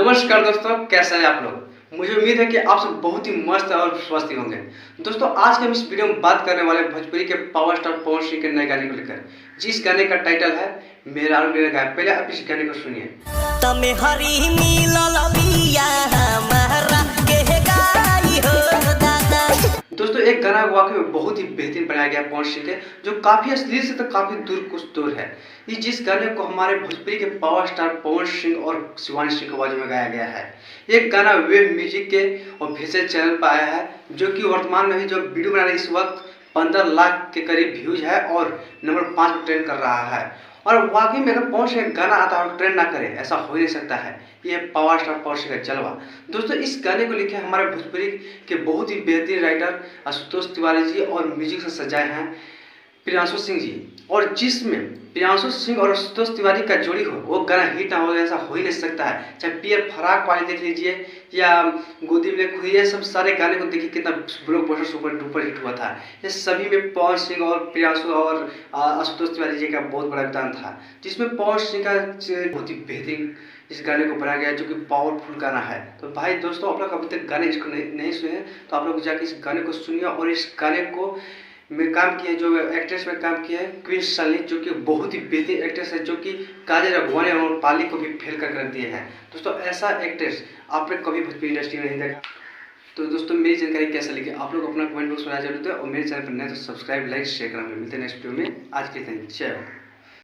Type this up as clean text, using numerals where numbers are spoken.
नमस्कार दोस्तों, कैसे हैं आप लोग। मुझे उम्मीद है कि आप सब बहुत ही मस्त और स्वस्थ होंगे। दोस्तों, आज हम इस वीडियो में बात करने वाले भोजपुरी के पावर स्टार पवन सिंह के नए गाने को लेकर, जिस गाने का टाइटल है मेरा और मेरा गाय। पहले आप इस गाने को सुनिए। दोस्तों, एक गाना वाकई में बहुत ही बेहतरीन बनाया गया पवन सिंह के, जो काफी अश्लील से तो काफी कुछ दूर है। ये जिस गाने को हमारे भोजपुरी के पावर स्टार पवन सिंह और शिवानी सिंह की आवाज में गाया गया है। ये गाना वेब म्यूजिक के ऑफिशियल चैनल पर आया है, जो कि वर्तमान में भी जो वीडियो बना रहे इस वक्त 15 लाख के करीब व्यूज है और नंबर 5 पर ट्रेंड कर रहा है। और वाकई में अगर पवन सिंह गाना आता है और ट्रेंड ना करे, ऐसा हो ही नहीं सकता है। ये पावर स्टार पवन सिंह का जलवा। दोस्तों, इस गाने को लिखे हमारे भोजपुरी के बहुत ही बेहतरीन राइटर आशुतोष तिवारी जी और म्यूजिक से सजाए हैं प्रियांशु सिंह जी। और जिसमें प्रियांशु सिंह और आशुतोष तिवारी का जोड़ी हो, वो गाना हिट ना हो, ऐसा हो ही नहीं सकता है। चाहे पियर फराक वाली देख लीजिए या गोदी में खुई, ये सब सारे गाने को देखिए कितना ब्लॉकबस्टर सुपर डुपर हिट हुआ था। ये सभी में पवन सिंह और प्रियांशु और आशुतोष तिवारी जी का बहुत बड़ा योगदान था, जिसमें पवन सिंह का बहुत ही बेहतरीन इस गाने को बनाया गया, जो कि पावरफुल गाना है। तो भाई दोस्तों, आप लोग अभी तक गाने इसको नहीं सुने तो आप लोग जाके इस गाने को सुनिए। और इस गाने को में काम किया जो एक्ट्रेस में काम किया है क्वीन शालिनी, जो कि बहुत ही बेहतरीन एक्ट्रेस है, जो कि काजल अगवानी और पाली को भी फेल कर दिए हैं। दोस्तों, ऐसा एक्ट्रेस आपने कभी भोजपुरी इंडस्ट्री में नहीं देखा। तो दोस्तों, मेरी जानकारी कैसा लगी आप लोग अपना कमेंट बॉक्स में जरूर दें, और मेरे चैनल पर नए तो सब्सक्राइब लाइक शेयर करना। मिलते हैं नेक्स्ट वीडियो में। आज के लिए जय हो।